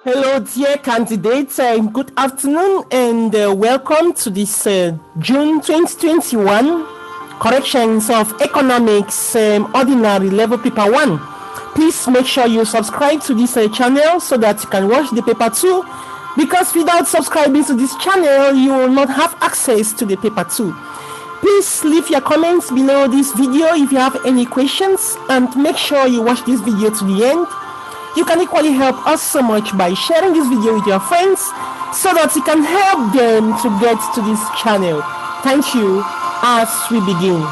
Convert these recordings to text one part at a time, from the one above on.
Hello, dear candidates. Good afternoon and welcome to this June 2021 corrections of economics ordinary level paper 1. Please make sure you subscribe to this channel so that you can watch the paper 2, because without subscribing to this channel you will not have access to the paper 2. Please leave your comments below this video if you have any questions, and make sure you watch this video to the end. You can equally help us so much by sharing this video with your friends so that you can help them to get to this channel. Thank you. As we begin.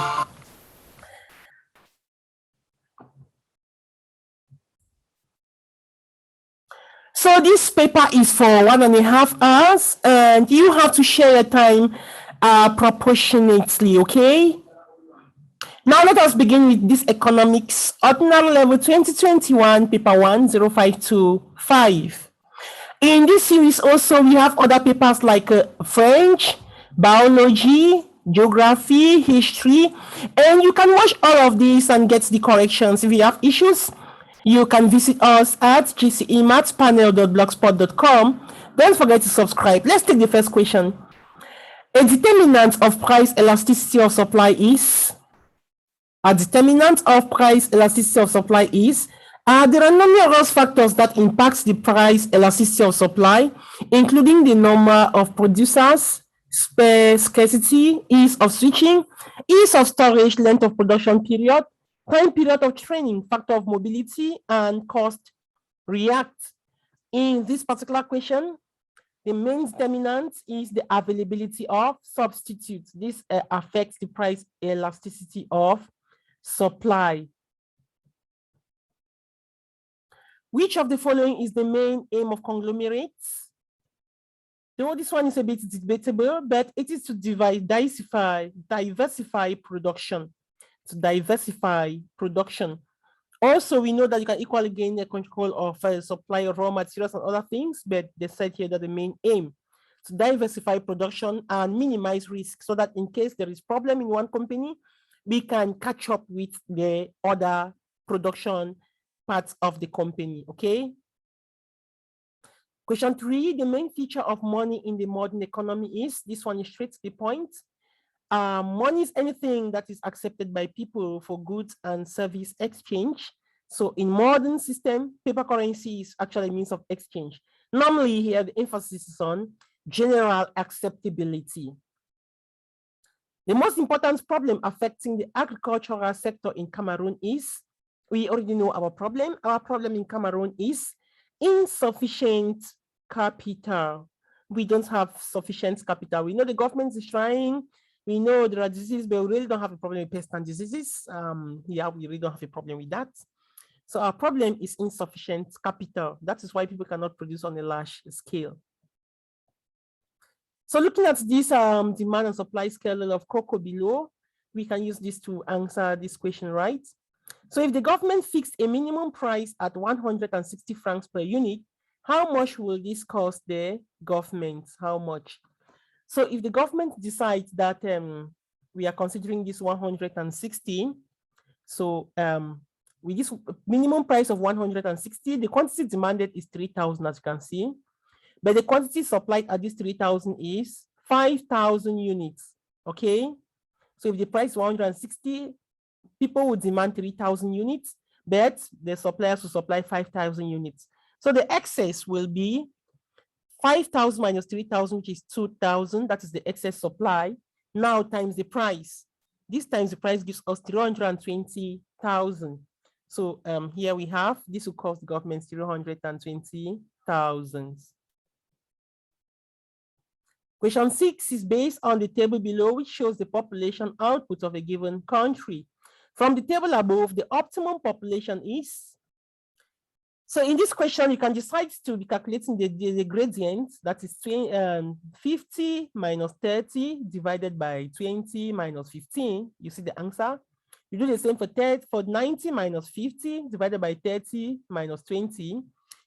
So this paper is for 1.5 hours and you have to share your time proportionately, okay? Now let us begin with this economics ordinary level 2021 paper 1 0525. In this series also we have other papers like French, biology, geography, history, and you can watch all of these and get the corrections. If you have issues, you can visit us at gcemathspanel.blogspot.com. Don't forget to subscribe. Let's take the first question. A determinant of price elasticity of supply is? A determinant of price elasticity of supply is? There are numerous factors that impact the price elasticity of supply, including the number of producers, scarcity, ease of switching, ease of storage, length of production period, time period of training, factor of mobility, and cost react. In this particular question, the main determinant is the availability of substitutes. This affects the price elasticity of supply. Which of the following is the main aim of conglomerates? Though this one is a bit debatable, but it is to diversify production. To diversify production. Also, we know that you can equally gain the control of supply of raw materials and other things, but they said here that the main aim to diversify production and minimize risk, so that in case there is problem in one company, we can catch up with the other production parts of the company, okay? Question 3, the main feature of money in the modern economy is? This one is straight to the point. Money is anything that is accepted by people for goods and service exchange. So in modern system, paper currency is actually a means of exchange. Normally here, the emphasis is on general acceptability. The most important problem affecting the agricultural sector in Cameroon is, we already know our problem. Our problem in Cameroon is insufficient capital. We don't have sufficient capital. We know the government is trying. We know there are diseases, but we really don't have a problem with pests and diseases. Yeah, we really don't have a problem with that. So our problem is insufficient capital. That is why people cannot produce on a large scale. So looking at this demand and supply scale of cocoa below, we can use this to answer this question, right? So if the government fixed a minimum price at 160 francs per unit, how much will this cost the government? How much? So if the government decides that we are considering this 160, so with this minimum price of 160, the quantity demanded is 3,000, as you can see. But the quantity supplied at this 3,000 is 5,000 units, okay? So if the price is 160, people would demand 3,000 units, but the suppliers will supply 5,000 units. So the excess will be 5,000 minus 3,000, which is 2,000. That is the excess supply. Now times the price. This times the price gives us 320,000. So here we have, this will cost the government 320,000. Question 6 is based on the table below, which shows the population output of a given country. From the table above, the optimum population is? So in this question, you can decide to be calculating the gradient, that is 50 minus 30 divided by 20 minus 15. You see the answer. You do the same for 90 minus 50 divided by 30 minus 20.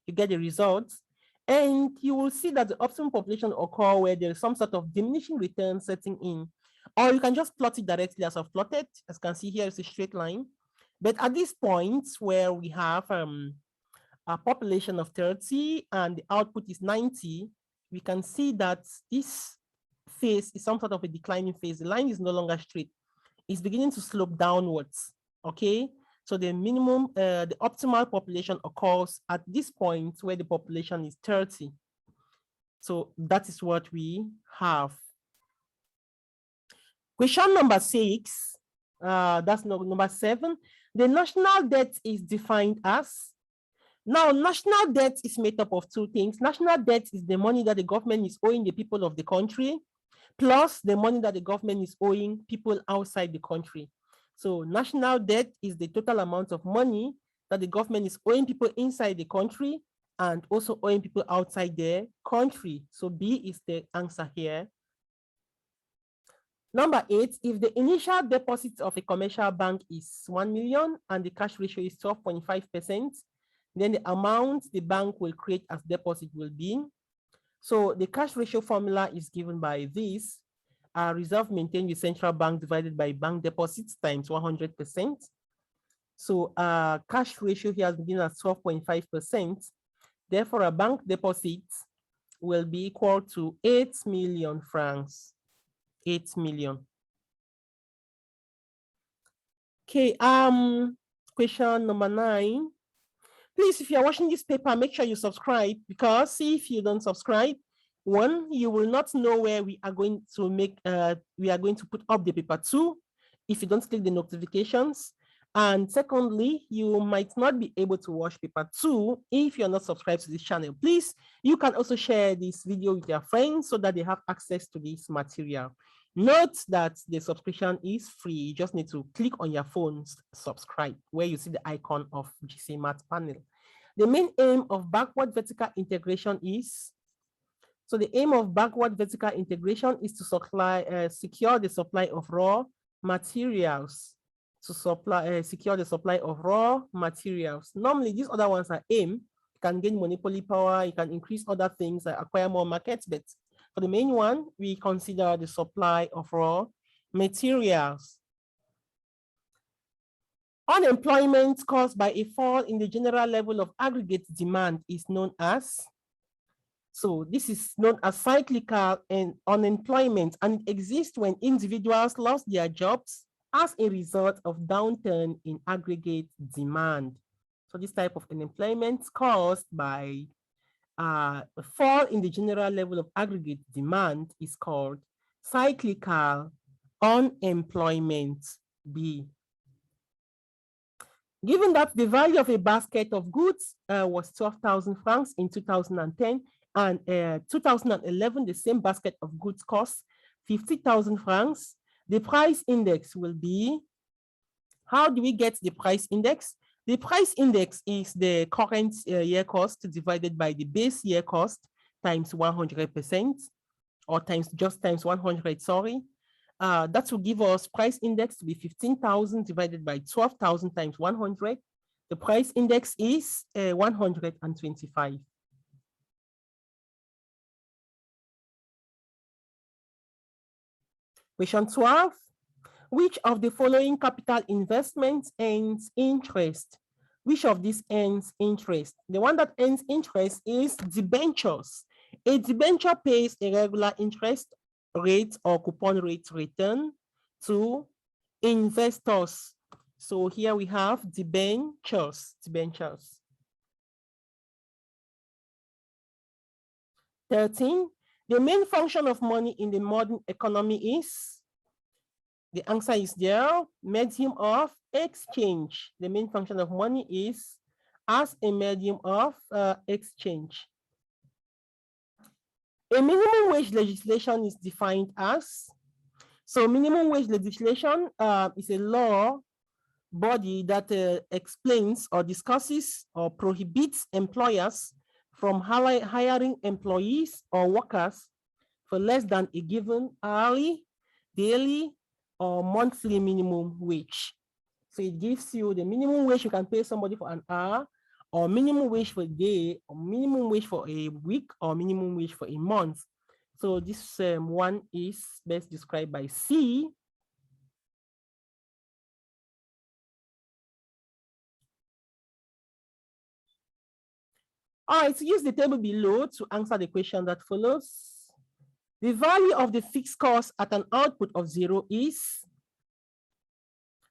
You get the results. And you will see that the optimum population occur where there is some sort of diminishing return setting in. Or you can just plot it directly as I've plotted. As you can see here, it's a straight line. But at this point where we have a population of 30 and the output is 90, we can see that this phase is some sort of a declining phase. The line is no longer straight. It's beginning to slope downwards, okay? So the minimum, the optimal population occurs at this point where the population is 30. So that is what we have. Question number 6, that's number 7. The national debt is defined as. Now, national debt is made up of two things. National debt is the money that the government is owing the people of the country, plus the money that the government is owing people outside the country. So national debt is the total amount of money that the government is owing people inside the country and also owing people outside the country. So B is the answer here. Number 8, if the initial deposit of a commercial bank is 1 million and the cash ratio is 12.5%, then the amount the bank will create as deposit will be. So the cash ratio formula is given by this. Reserve maintained with central bank divided by bank deposits times 100%. So cash ratio here has been given as 12.5%. Therefore, a bank deposit will be equal to 8 million francs. 8 million. Okay, question number 9. Please, if you're watching this paper, make sure you subscribe, because if you don't subscribe, one, you will not know where we are going to make, we are going to put up the paper 2 if you don't click the notifications. And secondly, you might not be able to watch paper 2 if you're not subscribed to this channel. Please, you can also share this video with your friends so that they have access to this material. Note that the subscription is free. You just need to click on your phone's subscribe where you see the icon of GCE Math panel. The main aim of backward vertical integration is, so the aim of backward vertical integration is to secure the supply of raw materials. To secure the supply of raw materials. Normally, these other ones are aim. You can gain monopoly power. You can increase other things like acquire more markets, but for the main one, we consider the supply of raw materials. Unemployment caused by a fall in the general level of aggregate demand is known as, so this is known as cyclical and unemployment, and it exists when individuals lost their jobs as a result of downturn in aggregate demand. So this type of unemployment caused by a fall in the general level of aggregate demand is called cyclical unemployment, B. Given that the value of a basket of goods was 12,000 francs in 2010, and 2011, the same basket of goods costs 50,000 francs, the price index will be, how do we get the price index? The price index is the current year cost divided by the base year cost times 100%, or times 100, sorry. That will give us price index to be 15,000 divided by 12,000 times 100. The price index is 125. Question 12. Which of the following capital investments earns interest? Which of these earns interest? The one that earns interest is debentures. A debenture pays a regular interest rate or coupon rate return to investors. So here we have debentures. 13. The main function of money in the modern economy is, the answer is there, medium of exchange. The main function of money is as a medium of exchange. A minimum wage legislation is defined as, so minimum wage legislation is a law body that explains or discusses or prohibits employers from hiring employees or workers for less than a given hourly, daily, or monthly minimum wage. So it gives you the minimum wage you can pay somebody for an hour, or minimum wage for a day, or minimum wage for a week, or minimum wage for a month. So this one is best described by C. All right, so use the table below to answer the question that follows. The value of the fixed cost at an output of 0 is,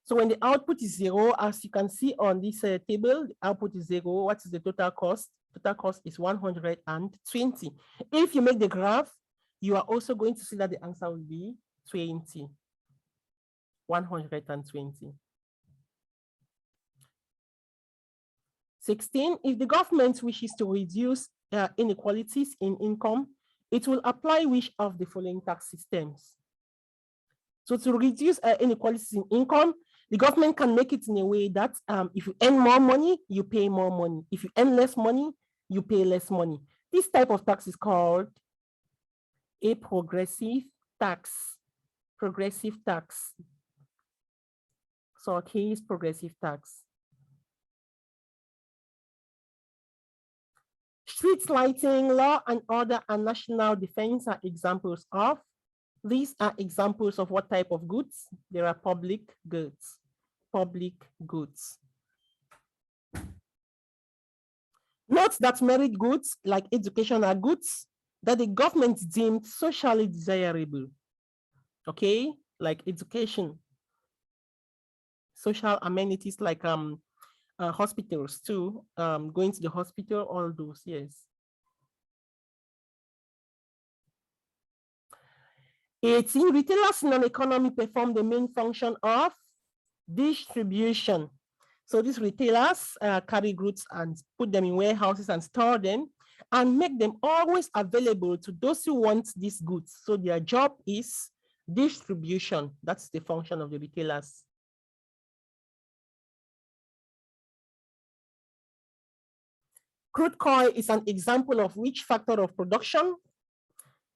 so when the output is 0, as you can see on this table, the output is 0. What is the total cost? Total cost is 120. If you make the graph, you are also going to see that the answer will be 20. 120. 16, if the government wishes to reduce inequalities in income, it will apply which of the following tax systems? So to reduce inequalities in income, the government can make it in a way that if you earn more money, you pay more money. If you earn less money, you pay less money. This type of tax is called a progressive tax. Progressive tax. So our key is progressive tax. Street lighting, law and order, and national defense are examples of. These are examples of what type of goods? There are public goods. Public goods. Note that merit goods like education are goods that the government deemed socially desirable. Okay, like education, social amenities like hospitals too, going to the hospital, all those, yes. 18, retailers in an economy perform the main function of distribution. So these retailers carry goods and put them in warehouses and store them and make them always available to those who want these goods. So their job is distribution. That's the function of the retailers. Crude oil is an example of which factor of production?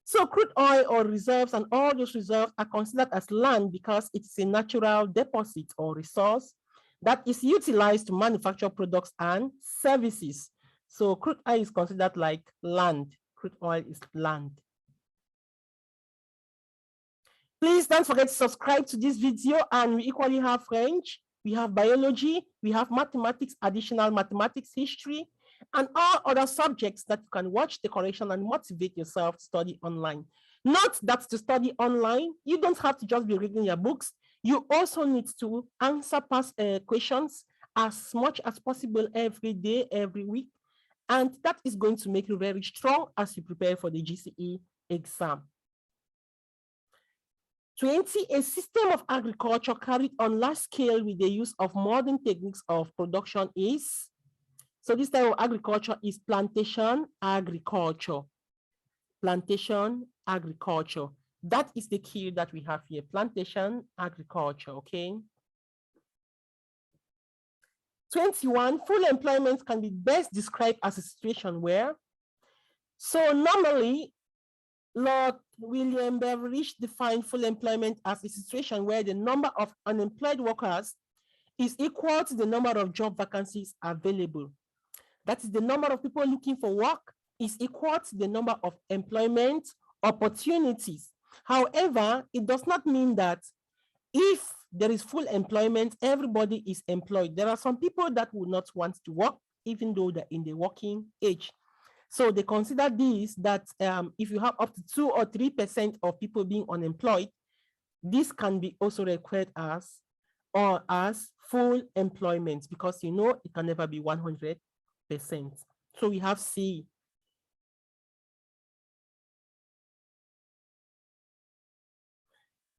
So crude oil or reserves and all those reserves are considered as land because it's a natural deposit or resource that is utilized to manufacture products and services. So crude oil is considered like land. Crude oil is land. Please don't forget to subscribe to this video, and we equally have French, we have biology, we have mathematics, additional mathematics, history, and all other subjects that you can watch the correction and motivate yourself to study online. Note that to study online, you don't have to just be reading your books. You also need to answer past questions as much as possible every day, every week. And that is going to make you very strong as you prepare for the GCE exam. 20, a system of agriculture carried on large scale with the use of modern techniques of production is, so this type of agriculture is plantation agriculture. Plantation agriculture. That is the key that we have here, plantation agriculture, okay? 21, full employment can be best described as a situation where, so normally, Lord William Beveridge defined full employment as a situation where the number of unemployed workers is equal to the number of job vacancies available. That is, the number of people looking for work is equal to the number of employment opportunities. However, it does not mean that if there is full employment, everybody is employed. There are some people that would not want to work, even though they're in the working age. So they consider this, that if you have up to 2 or 3% of people being unemployed, this can be also required as full employment, because you know it can never be 100%. So we have C.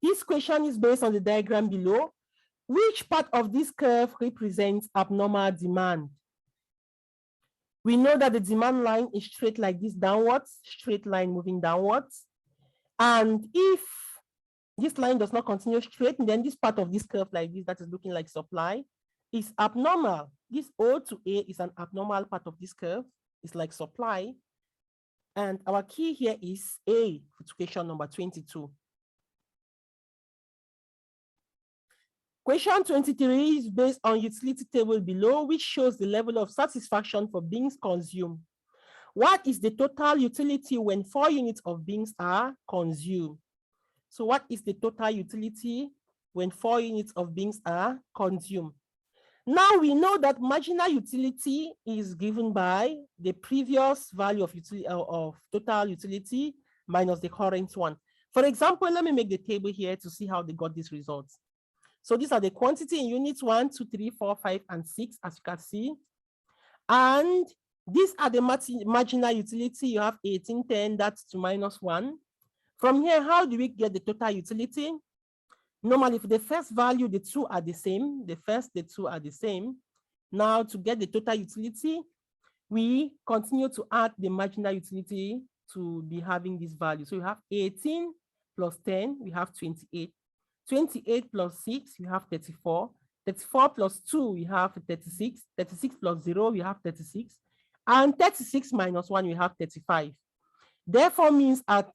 This question is based on the diagram below. Which part of this curve represents abnormal demand? We know that the demand line is straight like this downwards, straight line moving downwards. And if this line does not continue straight, then this part of this curve like this that is looking like supply is abnormal. This O to A is an abnormal part of this curve. It's like supply. And our key here is A, for question number 22. Question 23 is based on utility table below, which shows the level of satisfaction for beans consumed. What is the total utility when 4 units of beans are consumed? So what is the total utility when 4 units of beans are consumed? Now we know that marginal utility is given by the previous value of total utility minus the current one. For example, let me make the table here to see how they got these results. So these are the quantity in units 1, 2, 3, 4, 5, and 6, as you can see. And these are the marginal utility. You have 1810, that's to minus 1. From here, how do we get the total utility? Normally, for the first value, the two are the same. The two are the same. Now, to get the total utility, we continue to add the marginal utility to be having this value. So you have 18 plus 10, we have 28. 28 plus 6, we have 34. 34 plus 2, we have 36. 36 plus 0, we have 36. And 36 minus 1, we have 35. Therefore, means at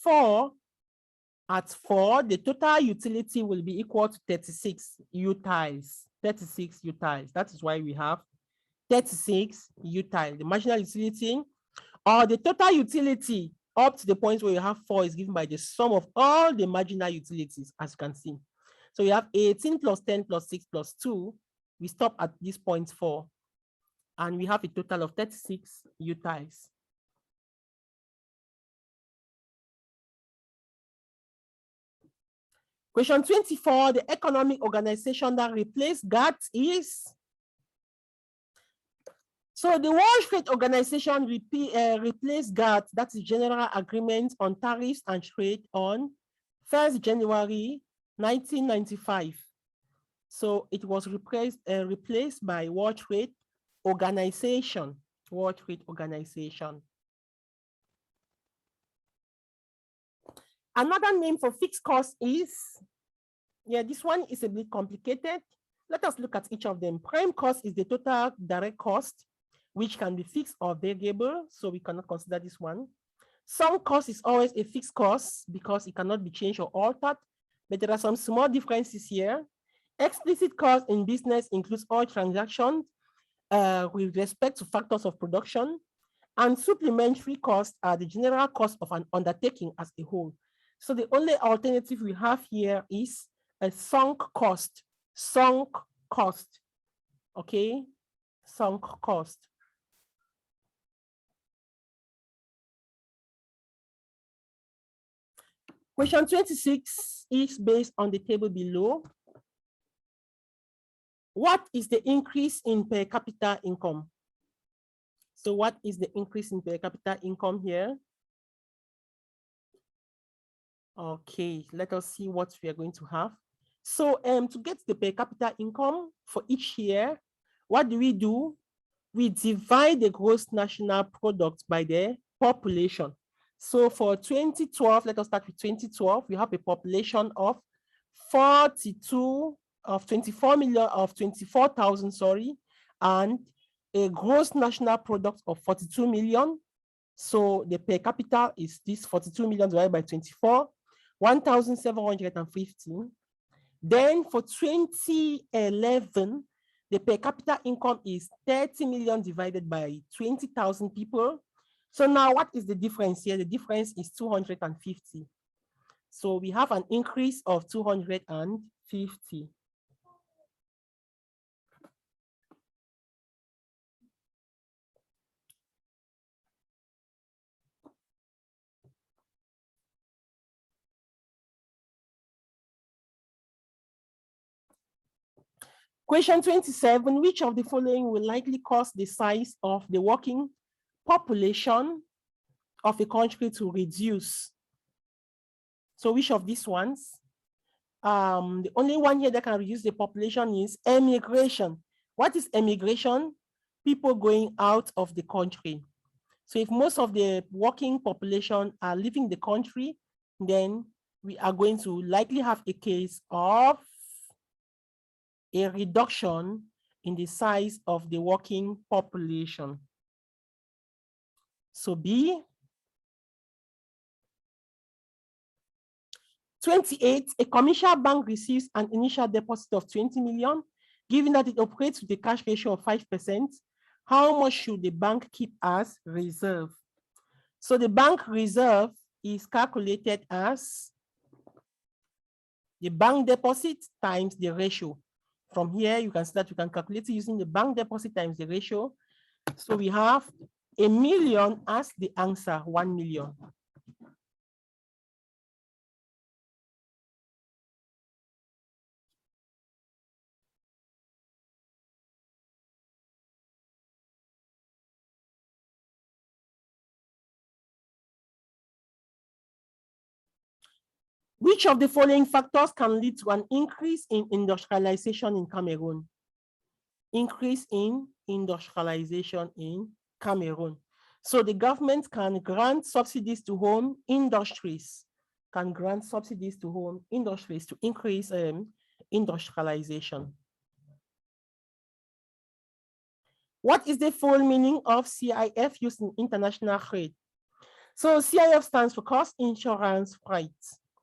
4, the total utility will be equal to 36 utiles. 36 utiles. That is why we have 36 utile. The marginal utility or the total utility up to the point where you have 4 is given by the sum of all the marginal utilities, as you can see. So we have 18 plus 10 plus 6 plus 2. We stop at this point 4. And we have a total of 36 utiles. Question 24, the economic organization that replaced GATT is? So the World Trade Organization replaced GATT, that is General Agreement on Tariffs and Trade, on 1st January 1995. So it was replaced by World Trade Organization. World Trade Organization. Another name for fixed cost is, this one is a bit complicated. Let us look at each of them. Prime cost is the total direct cost, which can be fixed or variable, so we cannot consider this one. Sunk cost is always a fixed cost because it cannot be changed or altered, but there are some small differences here. Explicit cost in business includes all transactions with respect to factors of production, and supplementary costs are the general cost of an undertaking as a whole. So the only alternative we have here is a sunk cost. Sunk cost, okay? Sunk cost. Question 26 is based on the table below. What is the increase in per capita income? So what is the increase in per capita income here? Okay, let us see what we are going to have. So to get the per capita income for each year, what do? We divide the gross national product by the population. So for 2012, let us start with 2012, we have a population of 24,000, sorry, and a gross national product of 42 million. So the per capita is this 42 million divided by 24, 1,750. Then for 2011, the per capita income is 30 million divided by 20,000 people. So now what is the difference here? The difference is 250. So we have an increase of 250. Question 27, which of the following will likely cause the size of the working population of a country to reduce? So which of these ones? The only one here that can reduce the population is emigration. What is emigration? People going out of the country. So if most of the working population are leaving the country, then we are going to likely have a case of a reduction in the size of the working population. So B. 28, a commercial bank receives an initial deposit of 20 million, given that it operates with a cash ratio of 5%. How much should the bank keep as reserve? So the bank reserve is calculated as the bank deposit times the ratio. From here, you can see that you can calculate it using the bank deposit times the ratio. So we have 1 million as the answer, 1 million. Which of the following factors can lead to an increase in industrialization in Cameroon? Increase in industrialization in Cameroon. So the government can grant subsidies to home industries, to increase industrialization. What is the full meaning of CIF used in international trade? So CIF stands for Cost Insurance Freight,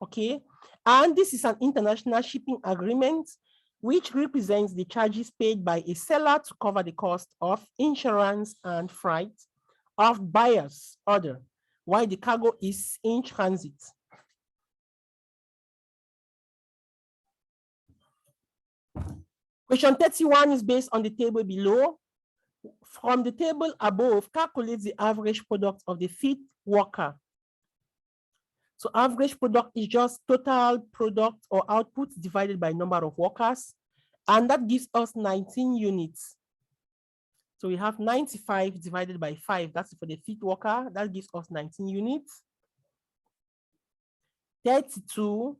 okay? And this is an international shipping agreement which represents the charges paid by a seller to cover the cost of insurance and freight of buyer's order while the cargo is in transit. Question 31 is based on the table below. From the table above, calculate the average product of the fit worker. So average product is just total product or output divided by number of workers, and that gives us 19 units. So we have 95 divided by 5, that's for the fit worker, that gives us 19 units. 32,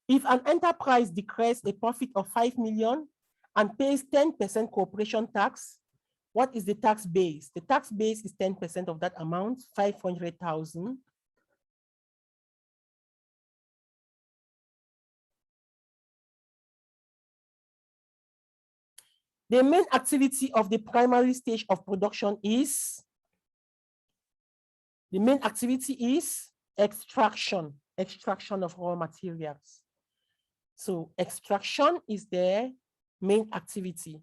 if an enterprise declares a profit of 5 million and pays 10% corporation tax, what is the tax base? The tax base is 10% of that amount, 500,000. The main activity of the primary stage of production is, extraction of raw materials. So extraction is the main activity.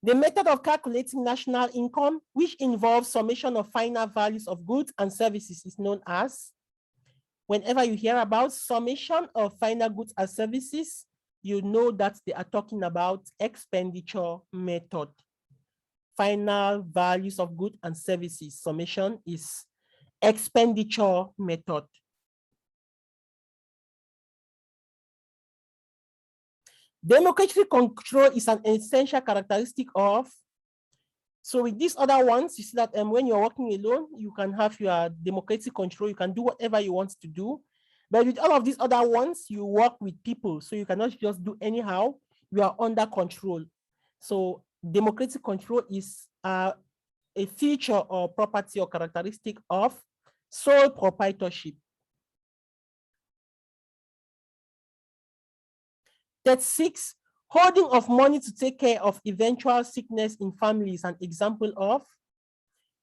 The method of calculating national income, which involves summation of final values of goods and services, is known as, whenever you hear about summation of final goods and services, you know that they are talking about expenditure method. Final values of goods and services, summation is expenditure method. Democratic control is an essential characteristic of, so with these other ones, you see that when you're working alone, you can have your democratic control, you can do whatever you want to do. But with all of these other ones, you work with people, so you cannot just do anyhow, you are under control. So democratic control is a feature or property or characteristic of sole proprietorship. 36, holding of money to take care of eventual sickness in families, an example of.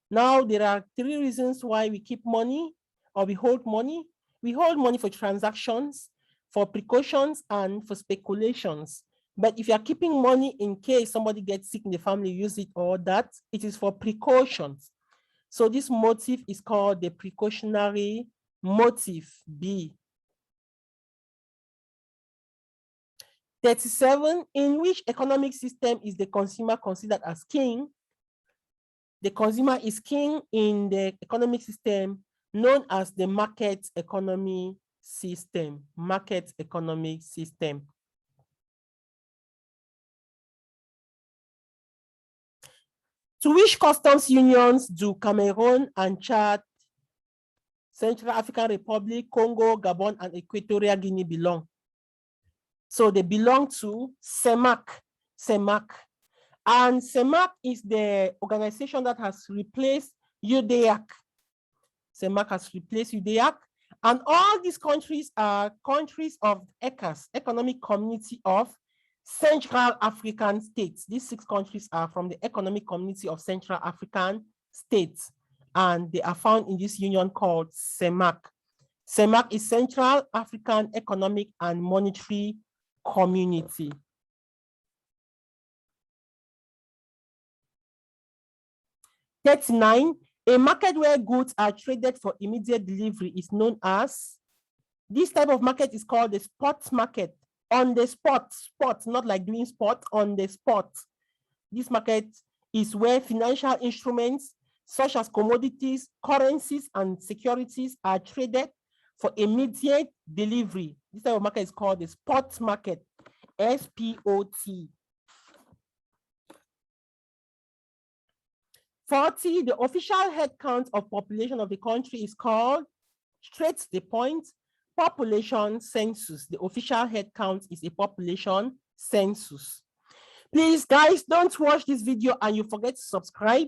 Now, there are 3 reasons why we keep money or we hold money. We hold money for transactions, for precautions, and for speculations. But if you are keeping money in case somebody gets sick in the family, use it or that, it is for precautions. So this motive is called the precautionary motive, B. 37, in which economic system is the consumer considered as king? The consumer is king in the economic system known as the market economy system. Market economic system. To which customs unions do Cameroon and Chad, Central African Republic, Congo, Gabon, and Equatorial Guinea belong? So they belong to CEMAC. And CEMAC is the organization that has replaced UDEAC. CEMAC has replaced UDEAC. And all these countries are countries of ECAS, Economic Community of Central African States. These 6 countries are from the Economic Community of Central African States. And they are found in this union called CEMAC. CEMAC is Central African Economic and Monetary Community. '39, A market where goods are traded for immediate delivery is known as, this type of market is called the spot market. On the spot, not like doing spot, on the spot. This market is where financial instruments such as commodities, currencies, and securities are traded for immediate delivery. This type of market is called the spot market, S-P-O-T. 40, the official head count of population of the country is called, straight to the point, population census. The official head count is a population census. Please, guys, don't watch this video and you forget to subscribe.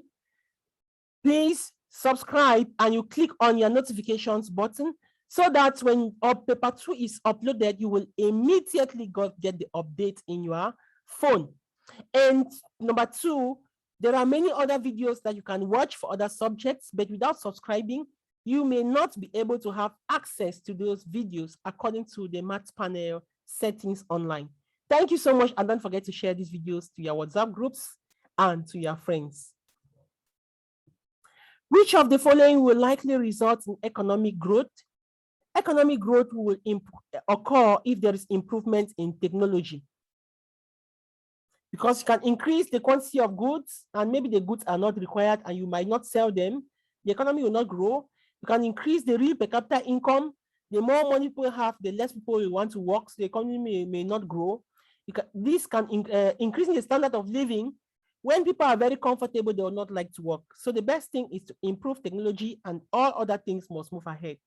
Please subscribe and you click on your notifications button so that when paper 2 is uploaded, you will immediately get the update in your phone. And number 2, there are many other videos that you can watch for other subjects, but without subscribing, you may not be able to have access to those videos according to the Math Panel settings online. Thank you so much, and don't forget to share these videos to your WhatsApp groups and to your friends. Which of the following will likely result in economic growth? Economic growth will occur if there is improvement in technology. Because you can increase the quantity of goods and maybe the goods are not required and you might not sell them, the economy will not grow. You can increase the real per capita income. The more money people have, the less people will want to work, so the economy may not grow. This can increase the standard of living. When people are very comfortable, they will not like to work. So the best thing is to improve technology and all other things must move ahead.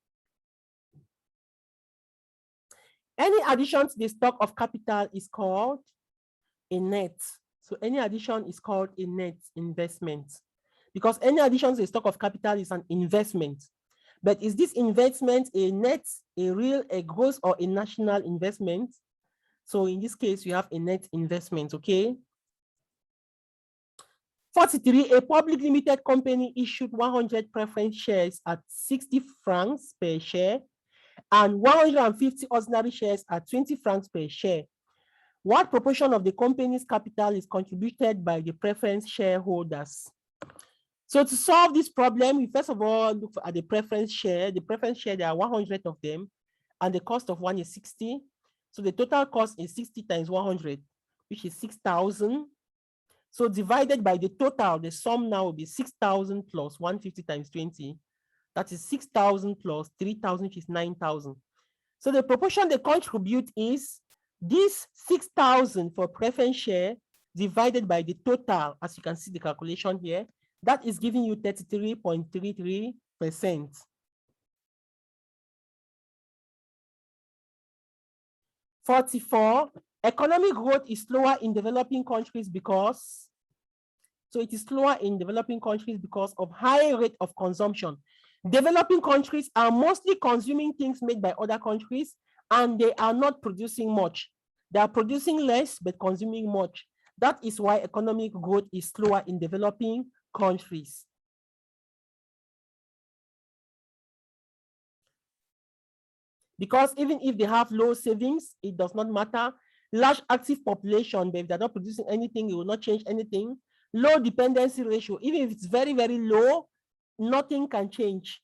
Any addition to the stock of capital is called a net. So any addition is called a net investment, because any addition to the stock of capital is an investment. But is this investment a net, a real, a gross, or a national investment? So in this case, you have a net investment, okay? 43, a public limited company issued 100 preference shares at 60 francs per share and 150 ordinary shares at 20 francs per share. What proportion of the company's capital is contributed by the preference shareholders? So to solve this problem, we first of all look at the preference share. The preference share, there are 100 of them, and the cost of one is 60. So the total cost is 60 times 100, which is 6,000. So divided by the total, the sum now will be 6,000 plus 150 times 20. That is 6,000 plus 3,000, which is 9,000. So the proportion they contribute is this 6,000 for preference share divided by the total, as you can see the calculation here, that is giving you 33.33%. Economic growth is slower in developing countries because, so it is slower in developing countries because of high rate of consumption. Developing countries are mostly consuming things made by other countries, and they are not producing much. They are producing less, but consuming much. That is why economic growth is slower in developing countries. Because even if they have low savings, it does not matter. Large active population, but if they're not producing anything, it will not change anything. Low dependency ratio, even if it's very, very low, nothing can change.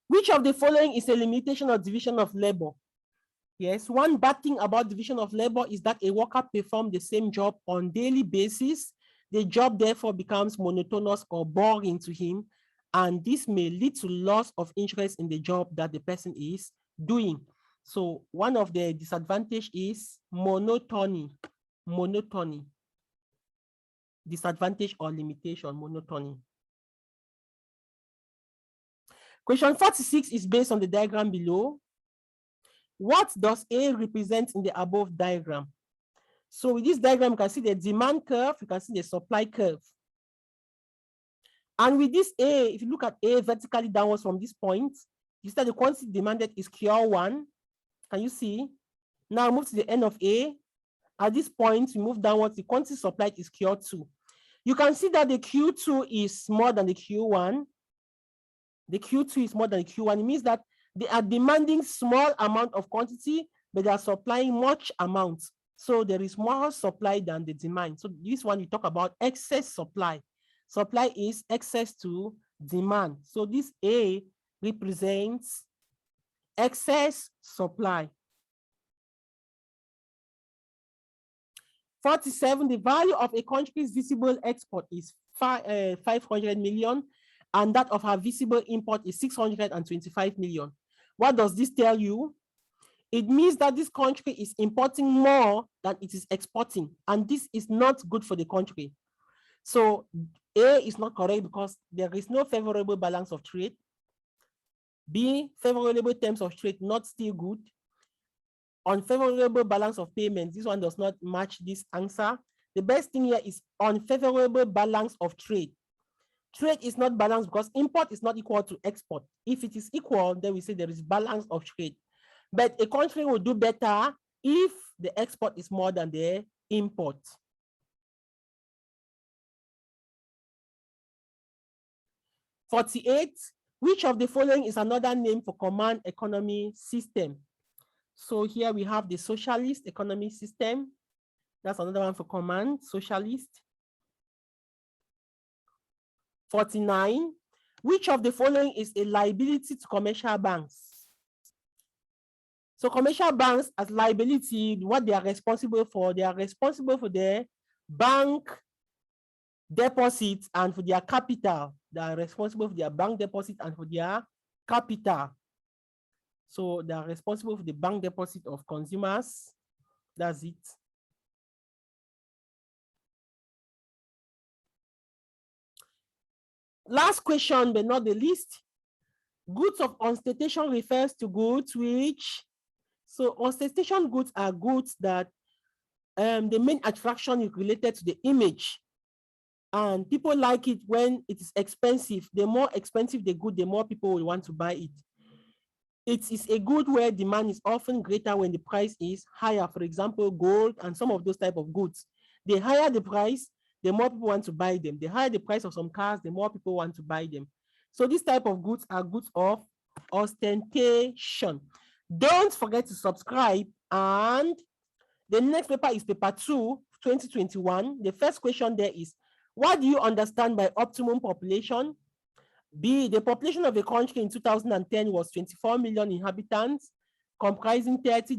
Which of the following is a limitation or division of labor? Yes, one bad thing about division of labor is that a worker performs the same job on daily basis. The job therefore becomes monotonous or boring to him, and this may lead to loss of interest in the job that the person is doing. So one of the disadvantages is monotony. Monotony. Disadvantage or limitation, monotony. Question 46 is based on the diagram below. What does A represent in the above diagram? So with this diagram, you can see the demand curve, you can see the supply curve. And with this A, if you look at A vertically downwards from this point, you see that the quantity demanded is Q1. Can you see? Now move to the end of A. At this point, we move downwards, the quantity supplied is Q2. You can see that the Q2 is more than the Q1. The Q2 is more than the Q1. It means that they are demanding small amount of quantity, but they are supplying much amount. So there is more supply than the demand. So this one, we talk about excess supply. Supply is excess to demand. So this A represents excess supply. 47, the value of a country's visible export is 500 million, and that of her visible import is 625 million. What does this tell you? It means that this country is importing more than it is exporting, and this is not good for the country. So A is not correct because there is no favorable balance of trade. B, favorable terms of trade, not still good. Unfavorable balance of payments, this one does not match this answer. The best thing here is unfavorable balance of trade. Trade is not balanced because import is not equal to export. If it is equal, then we say there is balance of trade. But a country will do better if the export is more than the import. (48), which of the following is another name for command economy system? So here we have the socialist economy system. That's another one for command, socialist. 49, which of the following is a liability to commercial banks? So commercial banks as liability, what they are responsible for their bank deposits and for their capital. They are responsible for their bank deposit and for their capital. So they are responsible for the bank deposit of consumers. That's it. Last question, but not the least. Goods of ostentation refers to goods which, so ostentation goods are goods that the main attraction is related to the image. And people like it when it is expensive. The more expensive the good, the more people will want to buy it. It is a good where demand is often greater when the price is higher. For example, gold and some of those type of goods. The higher the price, the more people want to buy them. The higher the price of some cars, the more people want to buy them. So this type of goods are goods of ostentation. Don't forget to subscribe. And the next paper is paper 2, 2021. The first question there is, what do you understand by optimum population? B, the population of a country in 2010 was 24 million inhabitants, comprising 30.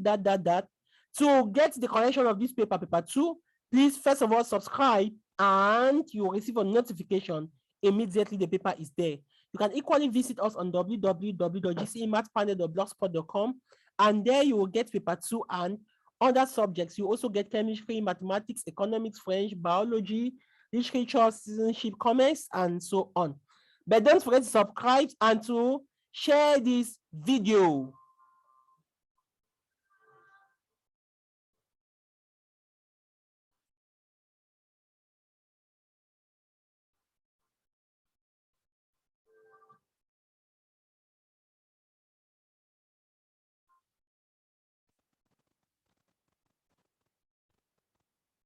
To get the correction of this paper, paper 2, please first of all subscribe and you will receive a notification immediately the paper is there. You can equally visit us on www.gcemathspanel.blogspot.com, and there you will get paper 2 and other subjects. You also get chemistry, mathematics, economics, French, biology, literature, citizenship, commerce, and so on. But don't forget to subscribe and to share this video.